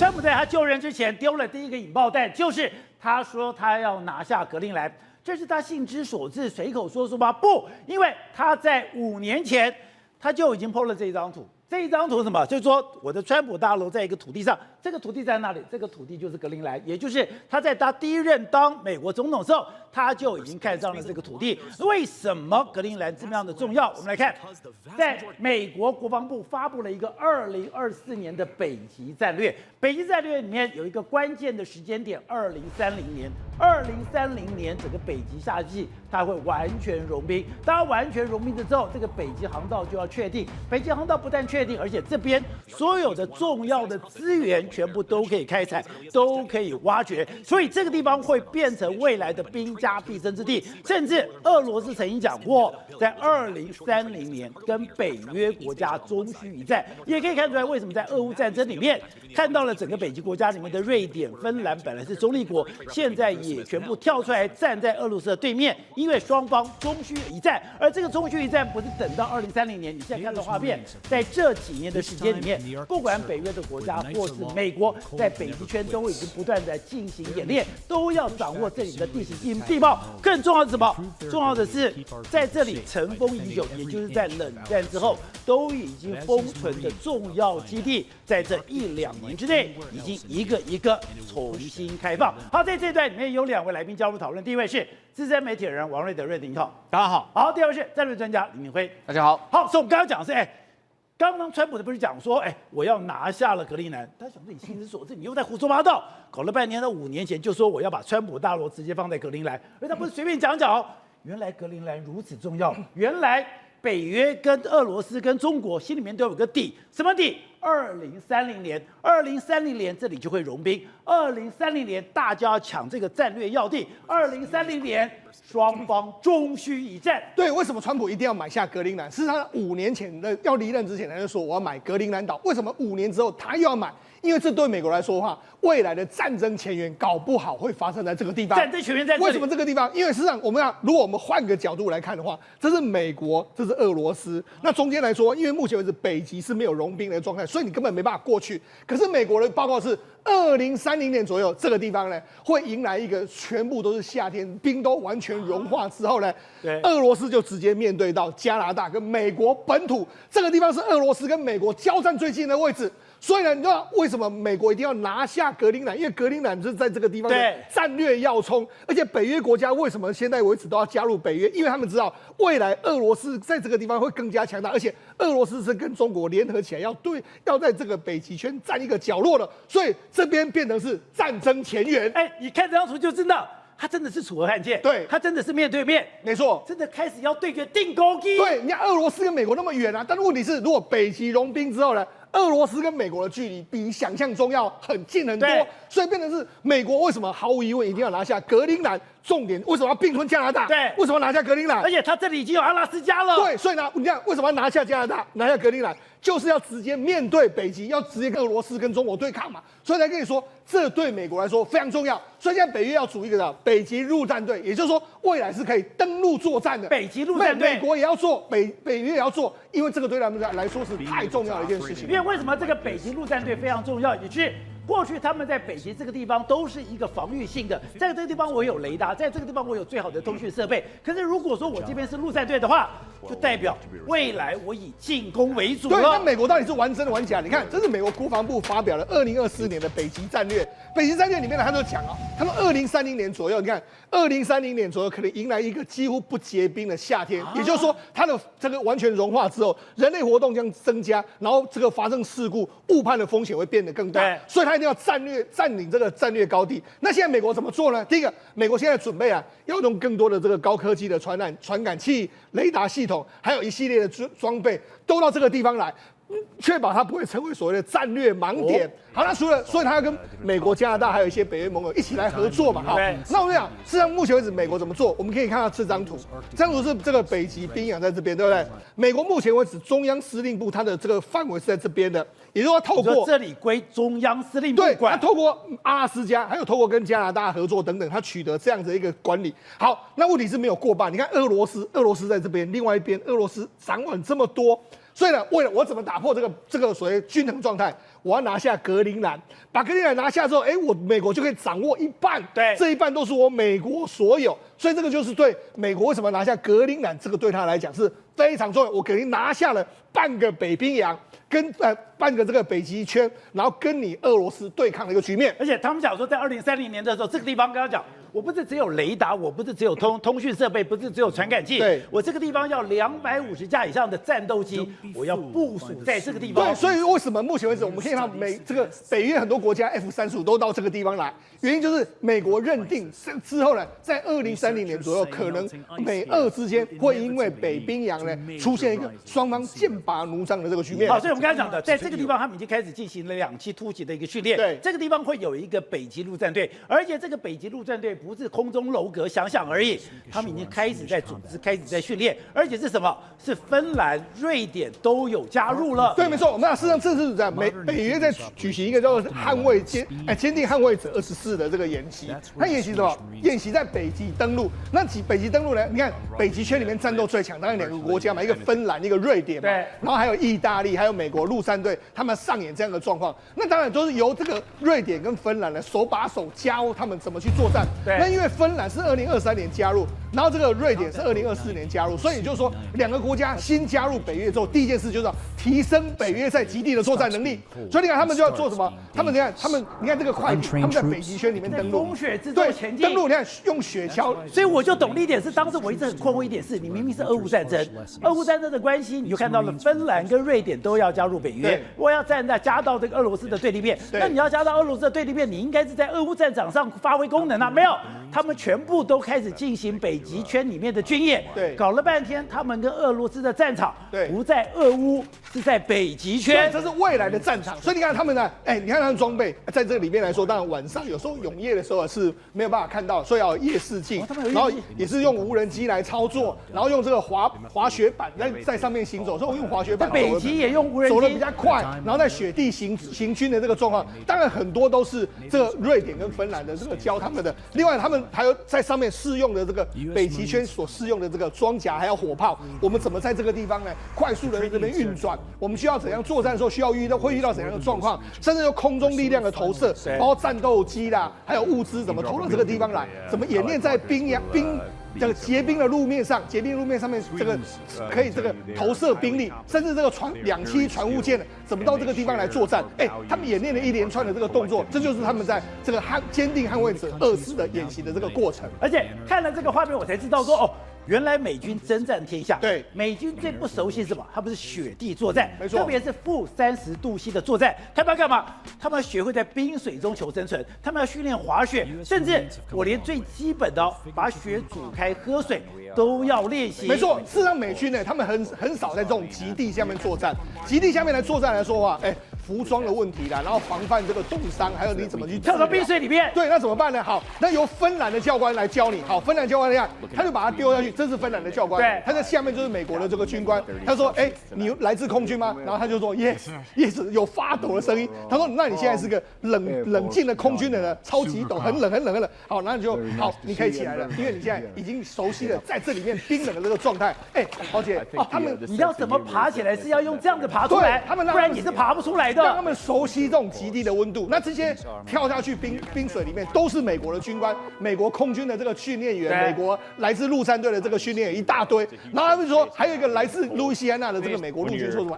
川普在他就任之前丢了第一个引爆弹，就是他说他要拿下格陵兰，这是他兴之所至，随口说说吗？不，因为他在5年前他就已经 PO 了这张图。这一张图是什么？就是说我的川普大楼在一个土地上，这个土地在哪里？这个土地就是格陵兰，也就是他在他第一任当美国总统的时候，他就已经看上了这个土地。为什么格陵兰这么样的重要？我们来看，在美国国防部发布了一个2024年的北极战略。北极战略里面有一个关键的时间点，2030年。2030年整个北极夏季它会完全融冰。当它完全融冰之后，这个北极航道就要确定。北极航道不但确定，而且这边所有的重要的资源全部都可以开采，都可以挖掘，所以这个地方会变成未来的兵家必争之地。甚至俄罗斯曾经讲过，在2030年跟北约国家终须一战，也可以看出来为什么在俄乌战争里面看到了整个北极国家里面的瑞典、芬兰本来是中立国，现在也全部跳出来站在俄罗斯的对面，因为双方终须一战。而这个终须一战不是等到2030年，你现在看到画面，在这几年的时间里面，不管北约的国家或是美国，在北极圈都已经不断的进行演练，都要掌握这里的地形地貌。更重要的是什么？重要的是在这里尘封已久，也就是在冷战之后都已经封存的重要基地，在这1-2年之内，已经一个一个重新开放。好，在这段里面有2位来宾加入讨论，第一位是资深媒体人王瑞德，瑞德你好，大家好。好，第二位是战略专家李明辉，大家好。好，所以我们刚刚讲的是，刚刚川普的不是讲说，我要拿下了格陵兰，他想说你心之所至，你又在胡说八道，搞了半天，他5年前就说我要把川普大楼直接放在格陵兰，而他不是随便讲讲哦，原来格陵兰如此重要，原来北约跟俄罗斯跟中国心里面都有个底，什么底？2030年这里就会融冰，2030年大家要抢这个战略要地，2030年双方终须一战。对，为什么川普一定要买下格陵兰？是他5年前的要离任之前，他就说我要买格陵兰岛。为什么5年之后他又要买？因为这对美国来说的话，未来的战争前沿搞不好会发生在这个地方。战争前沿在这里。为什么这个地方？因为事实上，如果我们换个角度来看的话，这是美国，这是俄罗斯。那中间来说，因为目前为止北极是没有融冰的状态，所以你根本没办法过去。可是美国的报告是，2030年左右，这个地方呢会迎来一个全部都是夏天，冰都完全融化之后呢，俄罗斯就直接面对到加拿大跟美国本土，这个地方是俄罗斯跟美国交战最近的位置。所以呢，你知道为什么美国一定要拿下格陵兰？因为格陵兰就是在这个地方的战略要冲，而且北约国家为什么现在为止都要加入北约？因为他们知道未来俄罗斯在这个地方会更加强大，而且俄罗斯是跟中国联合起来要在这个北极圈占一个角落的，所以这边变成是战争前沿。你看这张图就知道。他真的是楚河汉界，对，他真的是面对面，没错，真的开始要对决定钩机。对，你看俄罗斯跟美国那么远啊，但是问题是，如果北极融冰之后呢，俄罗斯跟美国的距离比想象中要很近很多，所以变成是美国为什么毫无疑问一定要拿下格陵兰？重点为什么要并吞加拿大？对，为什么要拿下格陵兰？而且他这里已经有阿拉斯加了。对，所以呢，你看为什么要拿下加拿大，拿下格陵兰，就是要直接面对北极，要直接跟俄罗斯跟中国对抗嘛。所以才跟你说，这对美国来说非常重要。所以现在北约要组一个北极陆战队，也就是说未来是可以登陆作战的。北极陆战队，美国也要做，北约也要做，因为这个对他们来说是太重要的一件事情。因为为什么这个北极陆战队非常重要，也是。过去他们在北极这个地方都是一个防御性的，在这个地方我有雷达，在这个地方我有最好的通讯设备。可是如果说我这边是陆战队的话，就代表未来我以进攻为主了。对，那美国到底是玩真的玩假？你看，这是美国国防部发表了2024年的北极战略。北极战略里面呢，他就讲啊，他说2030年左右，你看2030年左右可能迎来一个几乎不结冰的夏天，也就是说，它的这个完全融化之后，人类活动将增加，然后这个发生事故、误判的风险会变得更大，所以它一定要占领这个战略高地。那现在美国怎么做呢？第一个，美国现在准备要用更多的这个高科技的传感器、雷达系统，还有一系列的装备，都到这个地方来。确保它不会成为所谓的战略盲点。好，那所以他要跟美国、加拿大还有一些北约盟友一起来合作嘛。好，那我们讲，事实上目前为止，美国怎么做？我们可以看到这张图，这张图是这个北极冰洋在这边，对不对？美国目前为止，中央司令部它的这个范围是在这边的，也就是说透过这里归中央司令部管，它透过阿拉斯加，还有透过跟加拿大合作等等，它取得这样子一个管理。好，那问题是没有过半。你看俄罗斯在这边，另外一边俄罗斯掌管这么多。所以呢，为了我怎么打破这个所谓均衡状态，我要拿下格陵兰，把格陵兰拿下之后，我美国就可以掌握一半，对，这一半都是我美国所有，所以这个就是对美国为什么拿下格陵兰，这个对他来讲是非常重要。我给你拿下了半个北冰洋，跟半个这个北极圈，然后跟你俄罗斯对抗的一个局面。而且他们讲说，在2030年的时候，这个地方刚刚讲，我不是只有雷达，我不是只有通讯设备，不是只有传感器，对，我这个地方要250架以上的战斗机，我要部署在这个地方。对，所以为什么目前为止我们可以看到这个北约很多国家 F-35都到这个地方来，原因就是美国认定之后呢，在2030年左右，可能美俄之间会因为北冰洋呢出现一个双方剑拔弩张的这个局面。好，所以我们刚才讲的，在这个地方他们已经开始进行了2栖突击的一个训练。对，这个地方会有一个北极陆战队，而且这个北极陆战队不是空中楼阁想想而已，他们已经开始在组织、开始在训练，而且是什么？是芬兰、瑞典都有加入了。对，没错。我们事实上这是这样，北约在举行一个叫做坚定捍卫者24的这个演习。它演习什么？演习在北极登陆。那北极登陆呢？你看北极圈里面战斗最强，当然2个国家嘛，一个芬兰，一个瑞典嘛。对。然后还有意大利，还有美国陆战队，他们上演这样的状况。那当然都是由这个瑞典跟芬兰呢手把手教他们怎么去作战。对。那因为芬兰是2023年加入，然后这个瑞典是2024年加入，所以也就是说2个国家新加入北约之后，第一件事就是要提升北约在极地的作战能力。所以你看他们就要做什么？你看这个快艇，他们在北极圈里面登陆，风雪之中前进。登陆你看用雪橇。所以我就懂了一点是，当时我一直很困惑一点是，你明明是俄乌战争，俄乌战争的关系，你就看到了芬兰跟瑞典都要加入北约，我要加到这个俄罗斯的对立面。那你要加到俄罗斯的对立面，你应该是在俄乌战场上发挥功能啊，没有，他们全部都开始进行北极圈里面的军演。对，搞了半天，他们跟俄罗斯的战场不在俄乌，是在北极圈。这是未来的战场。所以你看他们呢，你看他们装备在这里面来说，当然晚上有时候永夜的时候是没有办法看到，所以要有夜视镜，然后也是用无人机来操作，然后用这个滑雪板在上面行走，所以我用滑雪板。北极也用无人机，走得比较快，然后在雪地行军的这个状况，当然很多都是这个瑞典跟芬兰的这个教他们的。另外，他们还有在上面试用的这个北极圈所适用的这个装甲还有火炮，我们怎么在这个地方呢快速的在这边运转？我们需要怎样作战的时候会遇到怎样的状况？甚至有空中力量的投射，包括战斗机啦，还有物资怎么投到这个地方来？怎么演练在这个结冰的路面上，结冰路面上面这个可以这个投射兵力，甚至这个2栖船坞舰怎么到这个地方来作战？他们演练了一连串的这个动作，这就是他们在这个坚定捍卫者24的演习的这个过程。而且看了这个画面，我才知道说原来美军征战天下，对，美军最不熟悉是什么？他们是雪地作战，没错，特别是-30度C的作战，他们要干嘛？他们要学会在冰水中求生存，他们要训练滑雪，甚至我连最基本的把雪煮开喝水都要练习。没错，事实上美军呢，他们很少在这种极地下面作战，极地下面来作战来说的话，服装的问题啦，然后防范这个冻伤，还有你怎么去跳到冰水里面。对，那怎么办呢？好，那由芬兰的教官来教你。好，芬兰教官看，他就把他丢下去。这是芬兰的教官，对，他在下面就是美国的这个军官。他说：“你来自空军吗？”然后他就说 ：“Yes， 有发抖的声音。”他说：“那你现在是个冷静的空军人了，超级抖，很冷。好，然后你就好，你可以起来了，因为你现在已经熟悉了在这里面冰冷的这个状态。豪姐，他们你要怎么爬起来？是要用这样子爬出来，不然你是爬不出来的。让他们熟悉这种极地的温度。那这些跳下去冰水里面都是美国的军官，美国空军的这个训练员，美国来自陆战队的这个训练员一大堆。然后他们说还有一个来自路易斯安那的这个美国陆军说什么？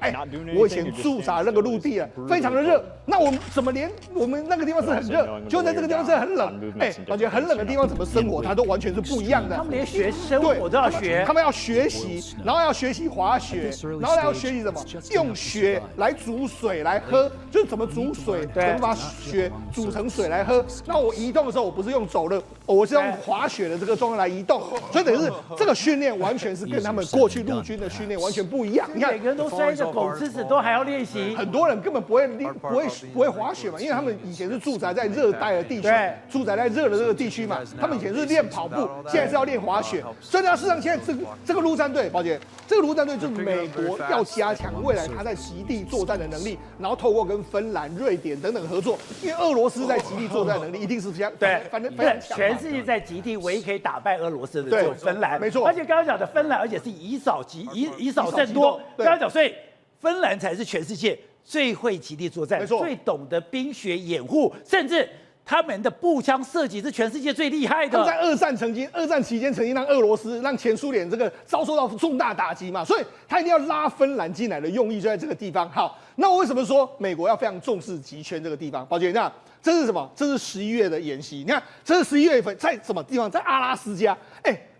我以前驻扎那个陆地啊，非常的热。那我们怎么连我们那个地方是很热，就在这个地方是很冷？而且很冷的地方怎么生活，它都完全是不一样的。他们连学生活都要学，他们要学习，然后要学习滑雪，然后还要学习什么？用雪来煮水来喝，就是怎么煮水，怎么把雪煮成水来喝。那我移动的时候，我不是用走的，我是用滑雪的这个状态来移动，所以等于是这个训练完全是跟他们过去陆军的训练完全不一样。你看，每个人都摔着狗吃屎，都还要练习。很多人根本不会滑雪嘛，因为他们以前是住宅在热带的地区，住宅在热的这个地区嘛，他们以前是练跑步，现在是要练滑雪。所以呢，事实上现在这个陆战队，宝姐，这个陆战队就是美国要加强未来他在极地作战的能力，然后透过跟芬兰、瑞典等等合作，因为俄罗斯在极地作战能力一定是非常强。全世界在极地唯一可以打败俄罗斯的只有芬兰，没错。而且刚刚讲的芬兰，而且是以少胜多。刚刚讲，所以芬兰才是全世界最会极地作战，没错最懂得冰雪掩护，甚至他们的步枪射击是全世界最厉害的。他们在二战期间曾经让俄罗斯、让前苏联这个遭受到重大打击嘛，所以他一定要拉芬兰进来的用意就在这个地方。好，那我为什么说美国要非常重视极圈这个地方？宝姐，那这是什么？这是11月的演习。你看，这是11月份在什么地方？在阿拉斯加。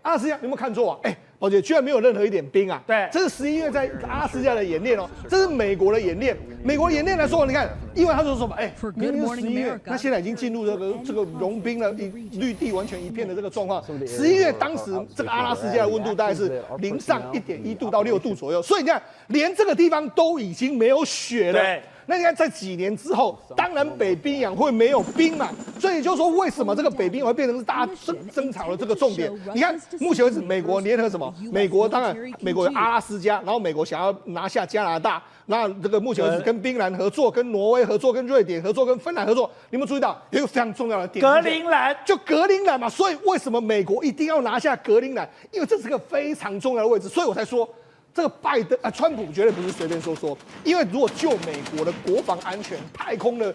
阿拉斯加有没有看错啊？宝姐居然没有任何一点兵啊！对，这是11月在阿拉斯加的演练哦，这是美国的演练。美国演练来说，你看，因为他说什么？明明是11月，那现在已经进入这个融冰了，绿地完全一片的这个状况。11月当时这个阿拉斯加的温度大概是零上1.1度到6度左右，所以你看，连这个地方都已经没有雪了。对。那你看，在几年之后，当然北冰洋会没有冰嘛，所以就说为什么这个北冰洋会变成是大家争吵的这个重点？你看，目前为止，美国联合什么？美国当然，美国有阿拉斯加，然后美国想要拿下加拿大，那这个目前为止跟冰兰合作、跟挪威合作、跟瑞典合作、跟芬兰合作，你有没有注意到有一个非常重要的点？格陵兰，就格陵兰嘛，所以为什么美国一定要拿下格陵兰？因为这是个非常重要的位置，所以我才说。这个川普绝对不是随便说，因为如果就美国的国防安全、太空的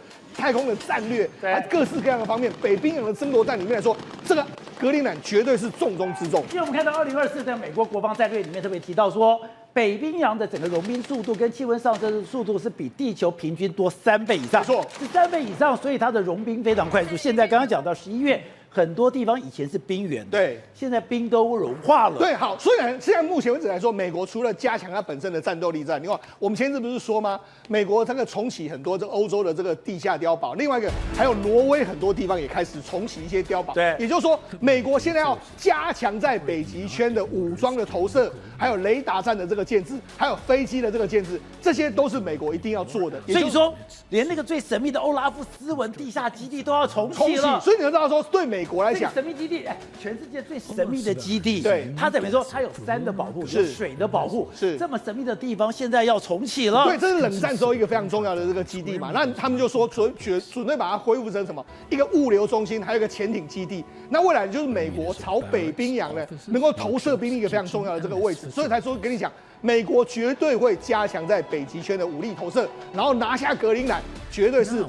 战略，各式各样的方面，北冰洋的争夺战里面来说，这个格陵兰绝对是重中之重。因为我们看到2024的美国国防战略里面特别提到说，北冰洋的整个融冰速度跟气温上升的速度是比地球平均多3倍以上，没错，是3倍以上，所以它的融冰非常快速。现在刚刚讲到11月。很多地方以前是冰原，对，现在冰都融化了。对，好，虽然现在目前为止来说，美国除了加强它本身的战斗力战，你看我们前阵不是说吗？美国这个重启很多这个欧洲的这个地下碉堡，另外一个还有挪威很多地方也开始重启一些碉堡。对，也就是说，美国现在要加强在北极圈的武装的投射，还有雷达站的这个建制，还有飞机的这个建制，这些都是美国一定要做的。所以说，连那个最神秘的欧拉夫斯文地下基地都要重启了。所以你要知道说，对美国来讲，神秘基地，全世界最神秘的基地，对，它等于说它有山的保护，有水的保护，是这么神秘的地方，现在要重启了。对，这是冷战时候一个非常重要的这个基地嘛。那他们就说准备把它恢复成什么？一个物流中心，还有一个潜艇基地。那未来就是美国朝北冰洋呢，能够投射兵力一个非常重要的这个位置，所以才说跟你讲，美国绝对会加强在北极圈的武力投射，然后拿下格陵兰，绝对是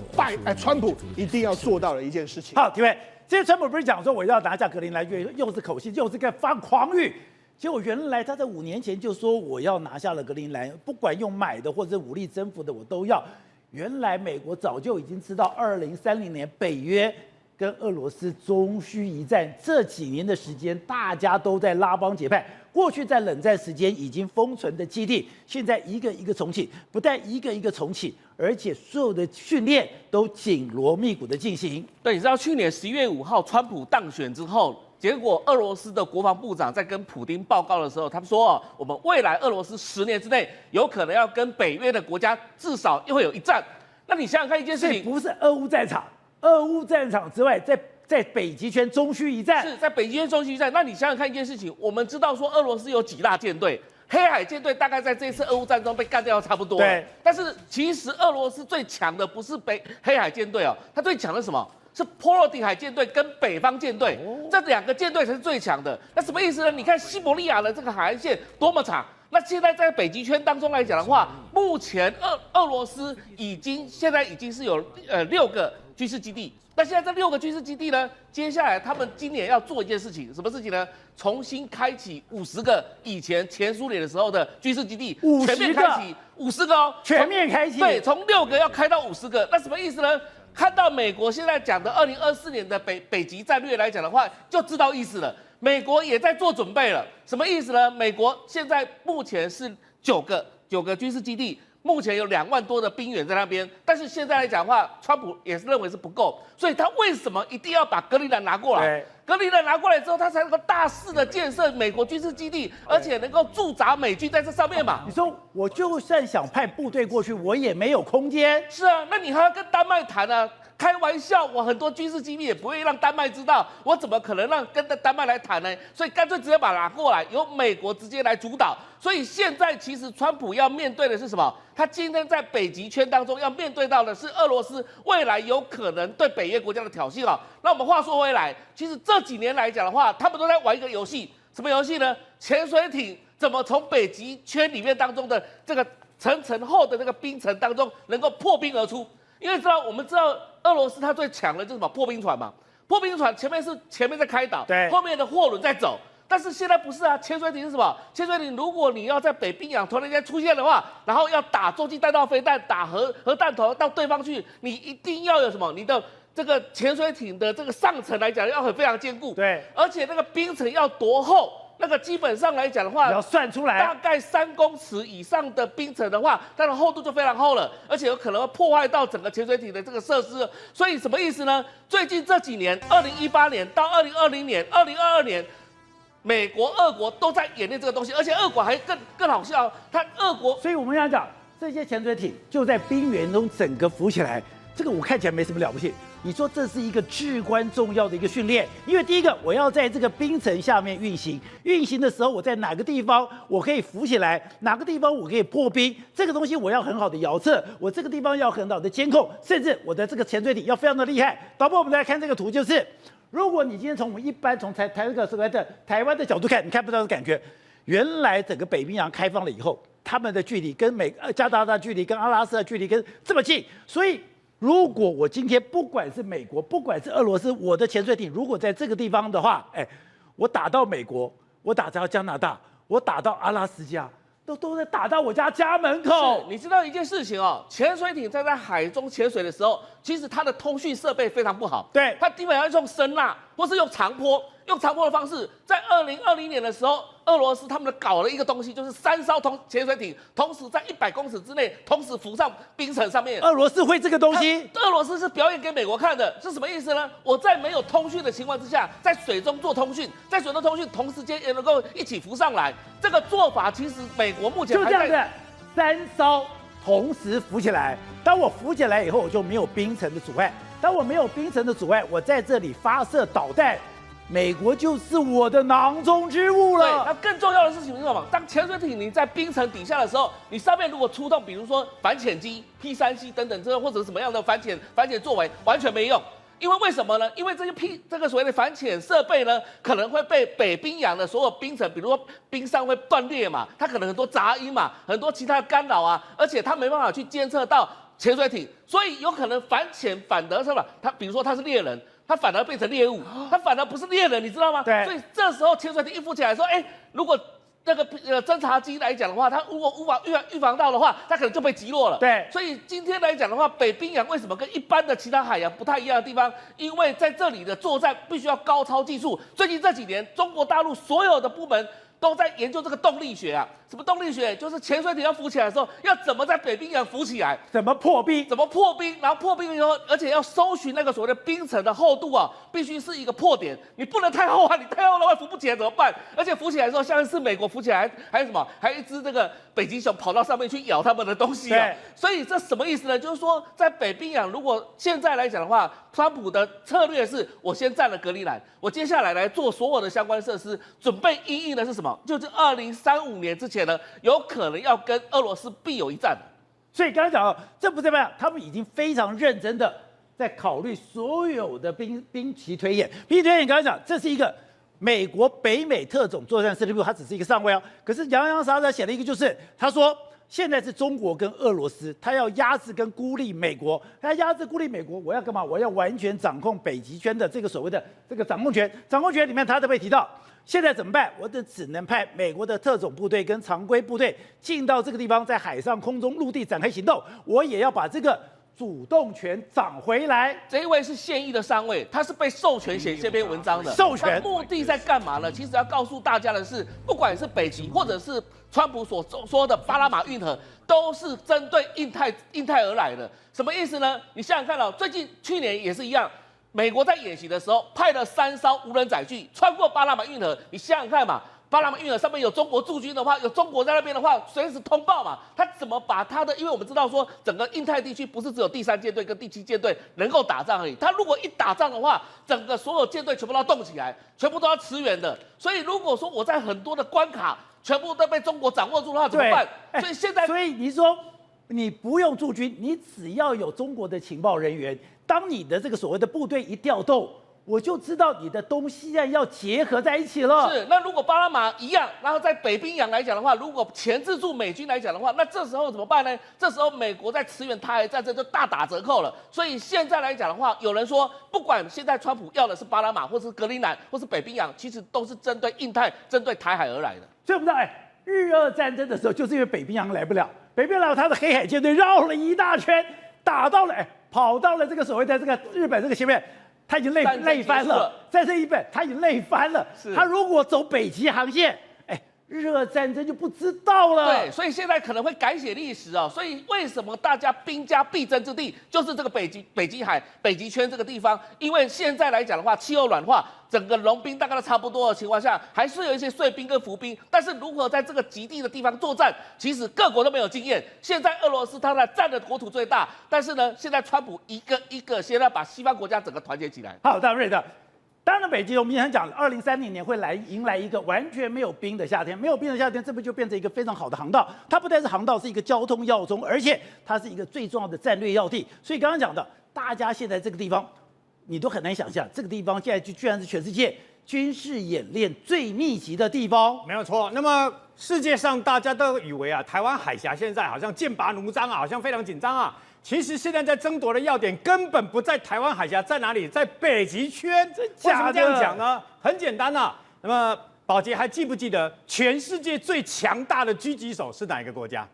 川普一定要做到的一件事情。好，体委。这些川普不是讲说我要拿下格陵兰，又是口气，又是个放狂语。结果原来他在5年前就说我要拿下了格陵兰，不管用买的或者武力征服的我都要。原来美国早就已经知道2030年北约跟俄罗斯终须一战，这几年的时间大家都在拉帮结派。过去在冷战时间已经封存的基地，现在一个一个重启，不但一个一个重启，而且所有的训练都紧锣密鼓的进行。对，你知道去年11月5号川普当选之后，结果俄罗斯的国防部长在跟普丁报告的时候，他们说我们未来俄罗斯10年之内有可能要跟北约的国家至少会有一战。那你想想看一件事情，不是俄乌战场，俄乌战场之外，在北极圈终须一战，是在北极圈终须一战。那你想想看一件事情，我们知道说俄罗斯有几大舰队，黑海舰队大概在这一次俄乌战中被干掉差不多了。对，但是其实俄罗斯最强的不是黑海舰队哦，它最强的是什么？是波罗的海舰队跟北方舰队，这2个舰队才是最强的。那什么意思呢？你看西伯利亚的这个海岸线多么长。那现在在北极圈当中来讲的话，目前俄罗斯现在已经是有6个军事基地。那现在这6个军事基地呢，接下来他们今年要做一件事情，什么事情呢？重新开启50个以前前苏联的时候的军事基地，全面开启50个哦，全面开启。对，从6个要开到50个，那什么意思呢？看到美国现在讲的2024年的北极战略来讲的话，就知道意思了。美国也在做准备了，什么意思呢？美国现在目前是9个军事基地。目前有2万多的兵员在那边，但是现在来讲的话，川普也是认为是不够，所以他为什么一定要把格陵兰拿过来？格陵兰拿过来之后，他才能够大肆的建设美国军事基地，而且能够驻扎美军在这上面嘛。你说我就算想派部队过去，我也没有空间。是啊，那你还要跟丹麦谈啊？开玩笑，我很多军事机密也不会让丹麦知道，我怎么可能跟丹麦来谈呢？所以干脆直接把它拿过来，由美国直接来主导。所以现在其实川普要面对的是什么？他今天在北极圈当中要面对到的是俄罗斯未来有可能对北约国家的挑衅啊。那我们话说回来，其实这几年来讲的话，他们都在玩一个游戏，什么游戏呢？潜水艇怎么从北极圈里面当中的这个层层厚的那个冰层当中能够破冰而出。因为我们知道俄罗斯它最强的就是什么破冰船嘛，破冰船前面在开导，对，后面的货轮在走。但是现在不是啊，潜水艇是什么？潜水艇如果你要在北冰洋突然间出现的话，然后要打洲际弹道飞弹、打核弹头到对方去，你一定要有什么？你的这个潜水艇的这个上层来讲要非常坚固，对，而且那个冰层要多厚？那个基本上来讲的话，要算出来，大概3公尺以上的冰层的话，它的厚度就非常厚了，而且有可能会破坏到整个潜水艇的这个设施。所以什么意思呢？最近这几年，2018年到2020年、2022年，美国、俄国都在演练这个东西，而且俄国还更好笑，俄国，所以我们要讲这些潜水艇就在冰原中整个浮起来，这个我看起来没什么了不起。你说这是一个至关重要的一个训练，因为第一个我要在这个冰层下面运行，运行的时候我在哪个地方我可以浮起来，哪个地方我可以破冰，这个东西我要很好的遥测，我这个地方要很好的监控，甚至我的这个潜水艇要非常的厉害。导播，我们来看这个图，就是如果你今天从我们一般从台湾的角度看，你看不到的感觉，原来整个北冰洋开放了以后，他们的距离跟加拿大距离跟阿拉斯加距离跟这么近，所以如果我今天不管是美国，不管是俄罗斯，我的潜水艇如果在这个地方的话，我打到美国，我打到加拿大，我打到阿拉斯加，都在打到我家门口。你知道一件事情哦，潜水艇在海中潜水的时候，其实它的通讯设备非常不好，对，它基本上用声呐或是用长波的方式，在2020年的时候，俄罗斯他们搞了一个东西，就是3艘潜水艇同时在100公尺之内同时浮上冰层上面。俄罗斯会这个东西？俄罗斯是表演给美国看的，是什么意思呢？我在没有通讯的情况之下，在水中做通讯，在水中通讯同时间也能够一起浮上来。这个做法其实美国目前就这样子，3艘同时浮起来。当我浮起来以后，我就没有冰层的阻碍。当我没有冰层的阻碍，我在这里发射导弹，美国就是我的囊中之物了。对，那更重要的事情是什么？当潜水艇你在冰层底下的时候，你上面如果出动，比如说反潜机、P3C 等等或者什么样的反潜作为，完全没用。因为什么呢？因为这个所谓的反潜设备呢，可能会被北冰洋的所有冰层，比如说冰山会断裂嘛，它可能很多杂音嘛，很多其他的干扰啊，而且它没办法去监测到潜水艇，所以有可能反潜反而是吧？它比如说它是猎人，它反而变成猎物，它反而不是猎人，你知道吗？对。所以这时候潜水艇一浮起来说，如果那个侦察机来讲的话，它如果无法预防到的话，它可能就被击落了。对，所以今天来讲的话，北冰洋为什么跟一般的其他海洋不太一样的地方？因为在这里的作战必须要高超技术。最近这几年，中国大陆所有的部门都在研究这个动力学啊。什么动力学？就是潜水艇要浮起来的时候，要怎么在北冰洋浮起来？怎么破冰？然后破冰以后，而且要搜寻那个所谓的冰层的厚度啊，必须是一个破点，你不能太厚啊，你太厚的话浮不起来怎么办？而且浮起来的时候，像是美国浮起来还有什么？还有一只这个北极熊跑到上面去咬他们的东西啊。所以这什么意思呢？就是说在北冰洋，如果现在来讲的话，川普的策略是我先占了隔离栏，我接下来来做所有的相关设施，准备因应的是什么？就是2035年之前呢，有可能要跟俄罗斯必有一战。所以刚才讲到，这不代表他们已经非常认真的在考虑所有的兵棋推演。兵棋推演刚才讲，这是一个美国北美特种作战司令部，他只是一个上尉哦。可是洋洋洒洒写了一个，就是他说现在是中国跟俄罗斯，他要压制跟孤立美国，他压制孤立美国，我要干嘛？我要完全掌控北极圈的这个所谓的这个掌控权。掌控权里面他都被提到。现在怎么办？我只能派美国的特种部队跟常规部队进到这个地方，在海上、空中、陆地展开行动。我也要把这个主动权掌回来。这一位是现役的上尉，他是被授权写这篇文章的。授权目的在干嘛呢？其实要告诉大家的是，不管是北极或者是川普所说的巴拿马运河，都是针对印太而来的。什么意思呢？你想想看哦，去年也是一样。美国在演习的时候派了3艘无人载具穿过巴拿马运河，你想想看嘛，巴拿马运河上面有中国驻军的话，有中国在那边的话，随时通报嘛。他怎么把他的？因为我们知道说，整个印太地区不是只有第3舰队跟第7舰队能够打仗而已。他如果一打仗的话，整个所有舰队全部都要动起来，全部都要驰援的。所以如果说我在很多的关卡全部都被中国掌握住的话，怎么办？所以现在，所以你说你不用驻军，你只要有中国的情报人员。当你的这个所谓的部队一调动，我就知道你的东西岸要结合在一起了。是，那如果巴拿马一样，然后在北冰洋来讲的话，如果钳制住美军来讲的话，那这时候怎么办呢？这时候美国在驰援台海战争就大打折扣了。所以现在来讲的话，有人说，不管现在川普要的是巴拿马，或是格陵兰，或是北冰洋，其实都是针对印太、针对台海而来的。所以我们知道，日俄战争的时候，就是因为北冰洋来不了，北冰洋他的黑海舰队绕了一大圈，打到了，跑到了这个所谓的这个日本这个前面。他已经累翻了，在这一本他已经累翻了。他如果走北极航线，日俄战争就不知道了。对，所以现在可能会改写历史哦。所以为什么大家兵家必争之地就是这个北极海、北极圈这个地方？因为现在来讲的话，气候暖化，整个融冰大概都差不多的情况下，还是有一些碎冰跟浮冰。但是如何在这个极地的地方作战，其实各国都没有经验。现在俄罗斯它占的国土最大，但是呢，现在川普一个一个先要把西方国家整个团结起来。好，大瑞的。当然，北极我们以前讲，2030年会迎来一个完全没有冰的夏天。没有冰的夏天，这不就变成一个非常好的航道？它不但是航道，是一个交通要冲，而且它是一个最重要的战略要地。所以刚刚讲的，大家现在这个地方，你都很难想象，这个地方现在居然是全世界军事演练最密集的地方。没有错。那么世界上大家都以为台湾海峡现在好像剑拔弩张啊，好像非常紧张啊。其实现在在争夺的要点根本不在台湾海峡，在哪里？在北极圈。为什么这样讲呢？很简单啊。那么宝洁还记不记得全世界最强大的狙击手是哪一个国家？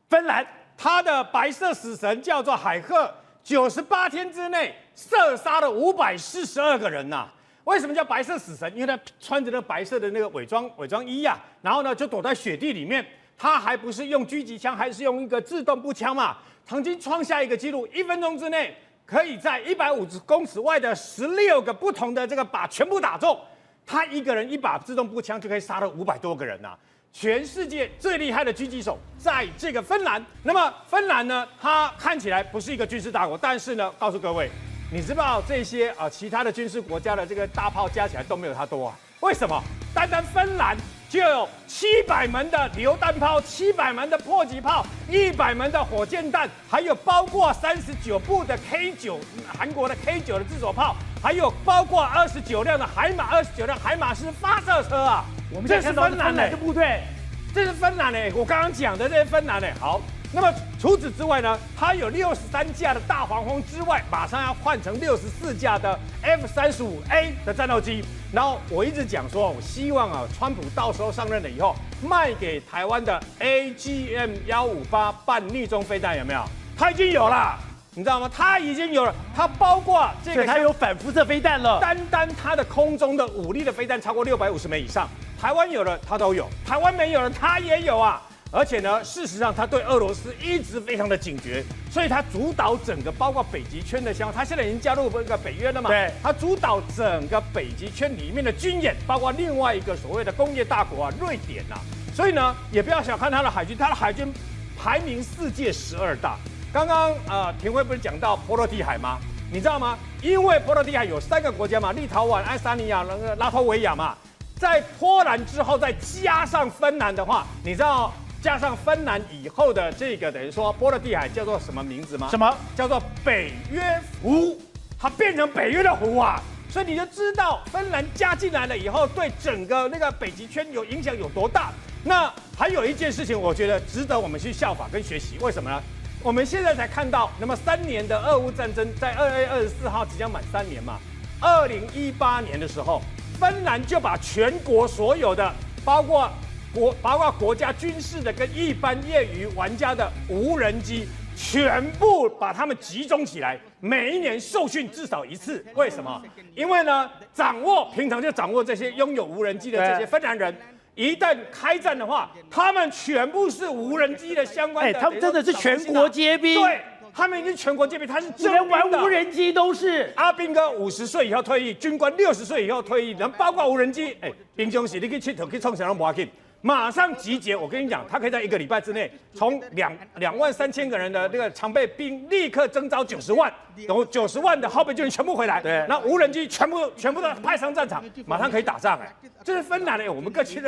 芬兰。他的白色死神叫做海赫，98天之内射杀了542个人呐。为什么叫白色死神？因为他穿着那白色的那个伪装衣啊，然后呢就躲在雪地里面。他还不是用狙击枪，还是用一个自动步枪嘛？曾经创下一个纪录，1分钟之内可以在150公尺外的16个不同的这个靶全部打中。他一个人一把自动步枪就可以杀了500多个人呐、全世界最厉害的狙击手在这个芬兰。那么芬兰呢，它看起来不是一个军事大国，但是呢，告诉各位，你知道这些其他的军事国家的这个大炮加起来都没有它多啊？为什么？单单芬兰就有700门的榴弹炮、700门的迫击炮、100门的火箭弹，还有包括39部的 K9， 韩国的 K9的自走炮，还有包括29辆海马式发射车啊！我们这是芬兰的部队，这是芬兰我刚刚讲的这些芬兰好。那么除此之外呢，它有63架的大黄蜂之外，马上要换成64架的 F-35A 的战斗机。然后我一直讲说，我希望川普到时候上任了以后，卖给台湾的 AGM-158半逆中飞弹有没有？他已经有了，你知道吗？他已经有了，它包括这个，它有反辐射飞弹了。单它的空中的武力的飞弹超过650枚以上，台湾有了它都有，台湾没有了它也有啊。而且呢，事实上他对俄罗斯一直非常的警觉，所以他主导整个包括北极圈的他现在已经加入那个北约了嘛？对，他主导整个北极圈里面的军演，包括另外一个所谓的工业大国瑞典所以呢，也不要小看他的海军，他的海军排名世界12大。刚刚廷辉不是讲到波罗的海吗？你知道吗？因为波罗的海有3个国家嘛，立陶宛、爱沙尼亚、拉脱维亚嘛，在波兰之后再加上芬兰的话，你知道？加上芬兰以后的这个等于说波罗的海叫做什么名字吗？什么叫做北约湖？它变成北约的湖啊！所以你就知道芬兰加进来了以后，对整个那个北极圈有影响有多大。那还有一件事情，我觉得值得我们去效法跟学习。为什么呢？我们现在才看到，那么3年的俄乌战争在2月24号即将满3年嘛。2018年的时候，芬兰就把全国所有的包括国家军事的跟一般业余玩家的无人机，全部把他们集中起来，每一年受训至少1次。为什么？因为呢，平常就掌握这些拥有无人机的这些芬兰人，一旦开战的话，他们全部是无人机的相关的。他们真的是全国皆兵。对。他们已经全国皆兵，他是连玩无人机都是。阿兵哥50岁以后退役，军官60岁以后退役，能包括无人机。兵中是你去佚佗去创啥拢无要紧。马上集结。我跟你讲，他可以在1个礼拜之内，从2万3000个人的那个常备兵，立刻征召90万，然后90万的后备军全部回来，对那无人机全部都派上战场，马上可以打仗哎。这是芬兰我们过去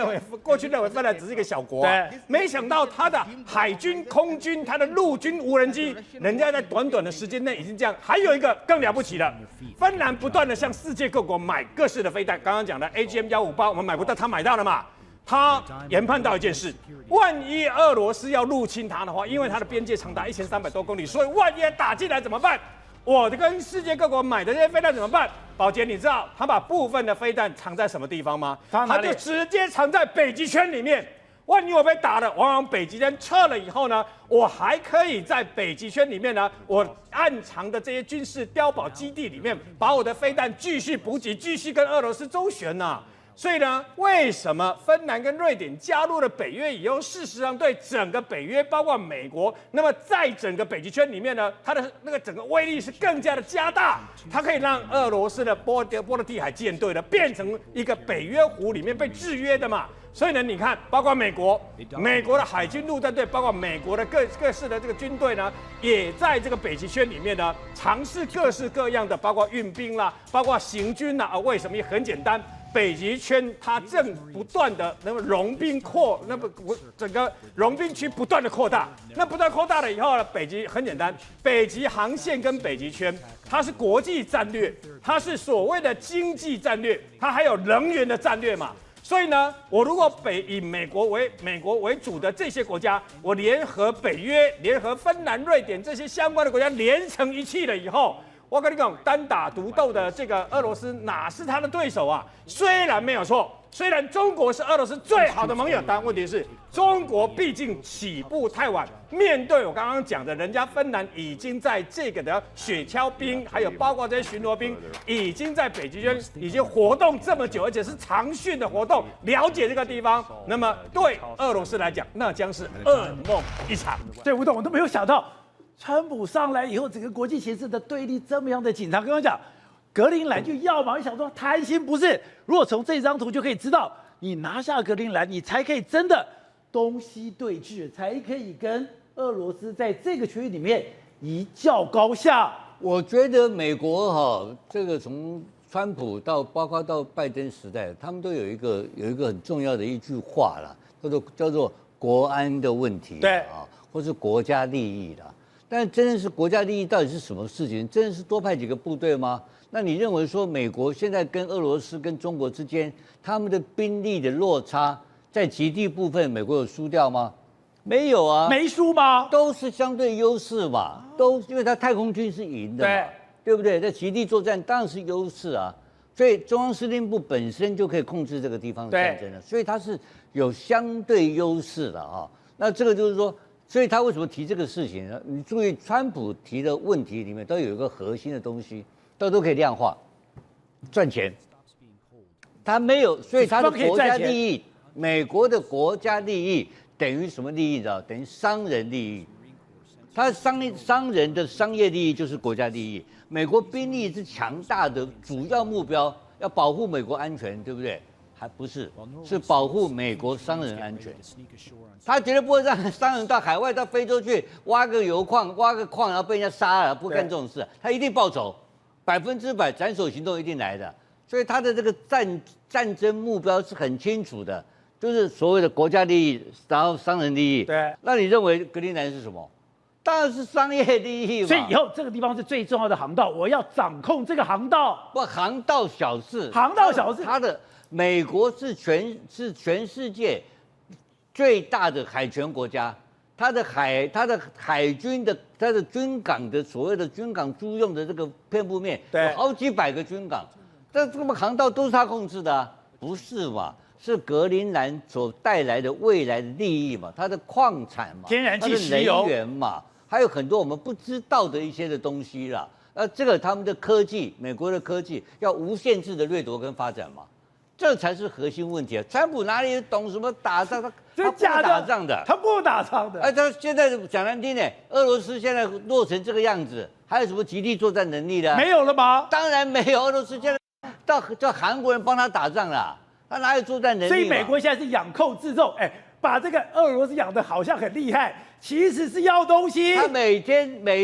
认为芬兰只是一个小国、啊，对，没想到他的海军、空军、他的陆军无人机，人家在短短的时间内已经这样。还有一个更了不起的，芬兰不断的向世界各国买各式的飞弹，刚刚讲的 AGM-158我们买不到，他买到了嘛？他研判到一件事，万一俄罗斯要入侵他的话，因为他的边界长达1300多公里，所以万一打进来怎么办？我跟世界各国买的这些飞弹怎么办？宝杰，你知道他把部分的飞弹藏在什么地方吗？他就直接藏在北极圈里面。万一我被打了，往北极圈撤了以后呢，我还可以在北极圈里面呢，我暗藏的这些军事碉堡基地里面，把我的飞弹继续补给，继续跟俄罗斯周旋呐。所以呢，为什么芬兰跟瑞典加入了北约以后，事实上对整个北约，包括美国，那么在整个北极圈里面呢，它的那个整个威力是更加的加大，它可以让俄罗斯的波罗的海舰队呢变成一个北约湖里面被制约的嘛。所以呢，你看，包括美国的海军陆战队，包括美国的各式的这个军队呢，也在这个北极圈里面呢，尝试各式各样的，包括运兵啦，包括行军啦。为什么？也很简单。北极圈它正不断的那么融冰整个融冰区不断的扩大，那不断扩大了以后呢，北极很简单，北极航线跟北极圈它是国际战略，它是所谓的经济战略，它还有能源的战略嘛。所以呢，我如果以美国为主的这些国家，我联合北约、联合芬兰、瑞典这些相关的国家连成一气了以后。我跟你讲，单打独斗的这个俄罗斯哪是他的对手啊？虽然没有错，虽然中国是俄罗斯最好的盟友，但问题是中国毕竟起步太晚。面对我刚刚讲的，人家芬兰已经在这个的雪橇兵，还有包括这些巡逻兵，已经在北极圈已经活动这么久，而且是长训的活动，了解这个地方。那么对俄罗斯来讲，那将是噩梦一场。对，吴董，我都没有想到。川普上来以后，整个国际形势的对立这么样的紧张。跟我讲，格陵兰就要嘛，你想说贪心不是？如果从这张图就可以知道，你拿下格陵兰，你才可以真的东西对峙，才可以跟俄罗斯在这个区域里面一较高下。我觉得美国这个从川普包括到拜登时代，他们都有一个很重要的一句话啦，叫做国安的问题，对或是国家利益啦。但真的是国家利益到底是什么事情？真的是多派几个部队吗？那你认为说美国现在跟俄罗斯跟中国之间，他们的兵力的落差，在极地部分美国有输掉吗？没有啊，没输吗？都是相对优势嘛，都因为它太空军是赢的嘛，对不对？在极地作战当然是优势啊，所以中央司令部本身就可以控制这个地方的战争了，所以它是有相对优势的啊。那这个就是说。所以他为什么提这个事情呢？你注意，川普提的问题里面都有一个核心的东西，都可以量化，赚钱。他没有，所以他的国家利益，美国的国家利益等于什么利益？你知道？等于商人利益。他商人的商业利益就是国家利益。美国兵力是强大的主要目标，要保护美国安全，对不对？还不是，是保护美国商人安全。他绝对不会让商人到海外、到非洲去挖个油矿、挖个矿，然后被人家杀了，不干这种事。他一定报仇，100%斩首行动一定来的。所以他的这个战争目标是很清楚的，就是所谓的国家利益，然后商人利益。对。那你认为格陵兰是什么？当然是商业利益嘛。所以以后这个地方是最重要的航道，我要掌控这个航道。不，航道小事。航道小事。他的美国是全世界最大的海权国家，它的海军的它的军港的所谓的军港租用的这个遍布面，有好几百个军港，这么航道都是他控制的啊，不是嘛？是格陵兰所带来的未来的利益嘛，它的矿产嘛，天然气、石油、能源嘛，还有很多我们不知道的一些的东西啦。这个他们的科技，美国的科技要无限制的掠夺跟发展嘛。这才是核心问题啊！川普哪里懂什么打仗？他不打仗的，他不打仗的。他现在讲难听点，俄罗斯现在落成这个样子，还有什么极地作战能力呢？没有了吗？当然没有，俄罗斯现在叫韩国人帮他打仗啦。他哪有作战能力？所以美国现在是养寇自重，哎，把这个俄罗斯养的好像很厉害，其实是要东西。他每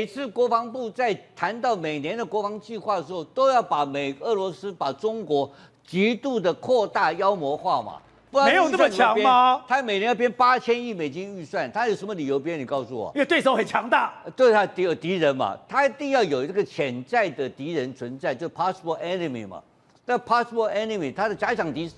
一次国防部在谈到每年的国防计划的时候，都要把俄罗斯把中国极度的扩大妖魔化嘛。不然没有那么强吗？他每年要编8000亿美金预算，他有什么理由编？你告诉我。因为对手很强大，对他有敌人嘛，他一定要有这个潜在的敌人存在，就 possible enemy 嘛。那 possible enemy 他的假想敌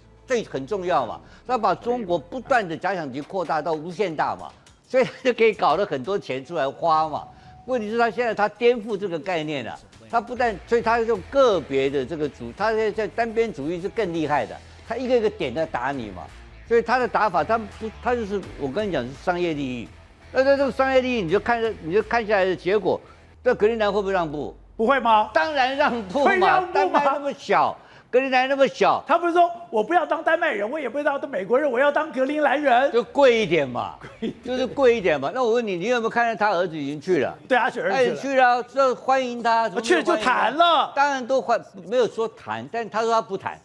很重要嘛，他把中国不断的假想敌扩大到无限大嘛，所以他就可以搞了很多钱出来花嘛。问题是他现在他颠覆这个概念了，他不但所以他用个别的这个他现在单边主义是更厉害的。他一个一个点在打你嘛，所以他的打法，他就是我跟你讲是商业利益。那这个商业利益，你就看下来的结果，这格陵兰会不会让步？不会吗？当然让步会嘛，让步吗？丹麦那么小，格陵兰那么小，他不是说我不要当丹麦人，我也不要当美国人，我要当格陵兰人，就贵一点嘛，就是贵一点嘛。那我问你，你有没有看见他儿子已经去了？对他儿子去了，这欢迎他，去了就谈了，当然都没有说谈，但他说他不谈。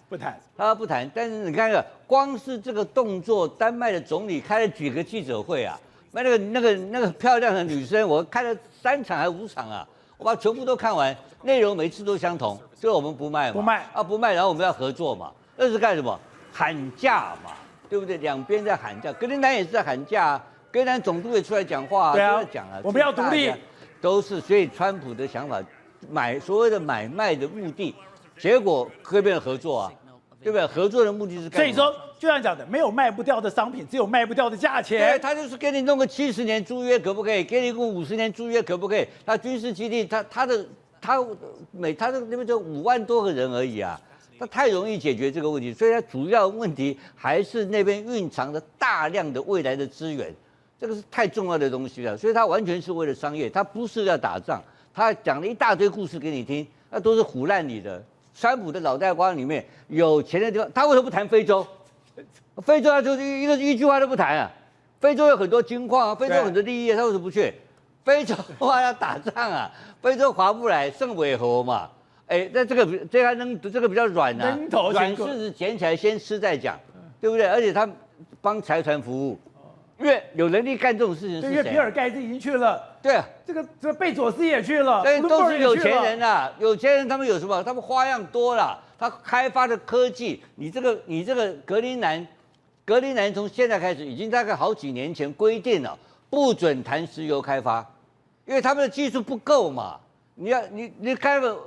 他说不谈，但是你看看，光是这个动作，丹麦的总理开了几个记者会啊？那个漂亮的女生，我看了3场还5场啊，我把全部都看完，内容每次都相同，就我们不卖嘛，不卖，然后我们要合作嘛，那是干什么？喊价嘛，对不对？两边在喊价，格陵兰也是在喊价啊，格陵兰总督也出来讲话啊，对啊，都在讲啊，我们要独立，都是所以川普的想法，所谓的买卖的目的，结果会变成合作啊。对不对？合作的目的是干什么？所以说，就像讲的，没有卖不掉的商品，只有卖不掉的价钱。对，他就是给你弄个70年租约，可不可以？给你个50年租约，可不可以？他军事基地，他的那边就5万多个人而已啊，他太容易解决这个问题，所以他主要问题还是那边蕴藏着大量的未来的资源，这个是太重要的东西了。所以他完全是为了商业，他不是要打仗。他讲了一大堆故事给你听，那都是唬烂你的。川普的脑袋瓜里面有钱的地方，他为什么不谈非洲？非洲他就一句话都不谈啊！非洲有很多金矿啊，非洲有很多利益，他为什么不去？非洲的话要打仗啊，非洲划不来，剩尾猴嘛。哎，那这个比较软啊，软柿子捡起来先吃再讲，对不对？而且他帮财团服务，因为有能力干这种事情是谁？因为比尔盖茨已经去了。对啊，这个贝佐斯也去了，都是有钱人啦。有钱人他们有什么？他们花样多啦。他开发的科技，你这个格陵兰从现在开始已经大概好几年前规定了，不准谈石油开发，因为他们的技术不够嘛。你开个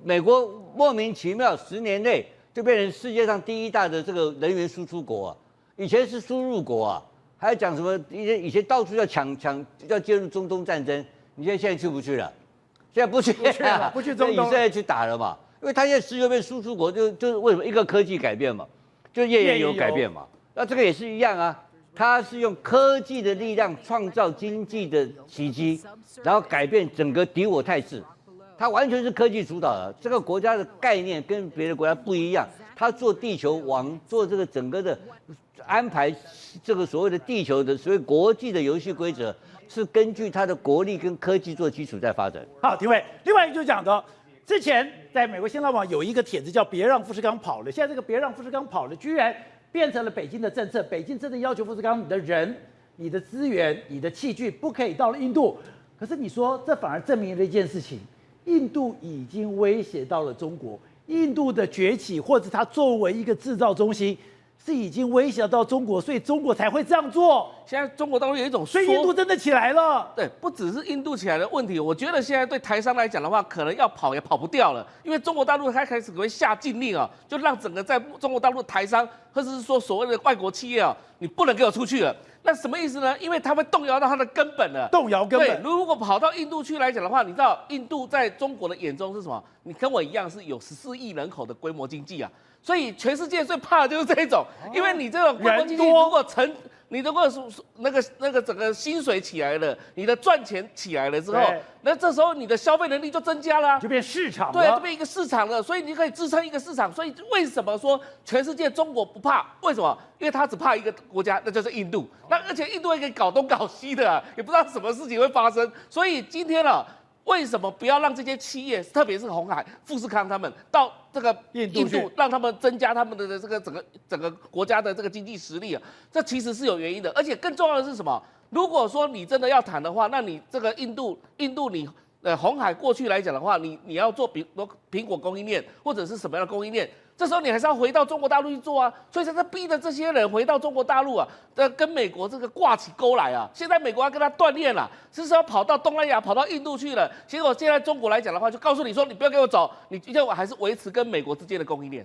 美国莫名其妙10年内就变成世界上第1大的这个能源输出国啊，以前是输入国啊。还讲什么？以前到处要要介入中东战争，你现在去不去了？现在不去了，不去中东，以色列去打了嘛？因为他现在石油变输出国，就是为什么一个科技改变嘛，就页岩油改变嘛。那这个也是一样啊，它是用科技的力量创造经济的奇迹，然后改变整个敌我态势。它完全是科技主导的，这个国家的概念跟别的国家不一样。他做地球王，做这个整个的安排，这个所谓的地球的所谓国际的游戏规则，是根据他的国力跟科技做基础在发展。好，廷尉，另外一个就是讲的，之前在美国新浪网有一个帖子叫"别让富士康跑了"，现在这个"别让富士康跑了"居然变成了北京的政策，北京真的要求富士康，你的人、你的资源、你的器具不可以到了印度。可是你说这反而证明了一件事情，印度已经威胁到了中国。印度的崛起，或者它作为一个制造中心，是已经威胁到中国，所以中国才会这样做。现在中国大陆有一种，所以印度真的起来了。对，不只是印度起来的问题，我觉得现在对台商来讲的话，可能要跑也跑不掉了，因为中国大陆它开始会下禁令啊，就让整个在中国大陆的台商，或者是说所谓的外国企业啊，你不能给我出去了。那什么意思呢？因为它会动摇到它的根本了。动摇根本。对，如果跑到印度去来讲的话，你知道印度在中国的眼中是什么？你跟我一样是有14亿人口的规模经济啊，所以全世界最怕的就是这一种，因为你这种规模经济如果你如果那个整个薪水起来了，你的赚钱起来了之后，那这时候你的消费能力就增加了，就变市场了，对，就变一个市场了，所以你可以支撑一个市场。所以为什么说全世界中国不怕？为什么？因为他只怕一个国家，那就是印度。那而且印度也可以搞东搞西的啊，也不知道什么事情会发生。所以今天啊，为什么不要让这些企业，特别是鸿海、富士康他们到这个印度去让他们增加他们的这个整个国家的这个经济实力啊？这其实是有原因的，而且更重要的是什么？如果说你真的要谈的话，那你这个印度你鸿海过去来讲的话，你要做苹果供应链或者是什么样的供应链？这时候你还是要回到中国大陆去做啊，所以才在逼着这些人回到中国大陆啊，跟美国这个挂起钩来啊。现在美国要跟他断链了，是要跑到东南亚、跑到印度去了。结果现在中国来讲的话，就告诉你说，你不要给我走，你就还是维持跟美国之间的供应链。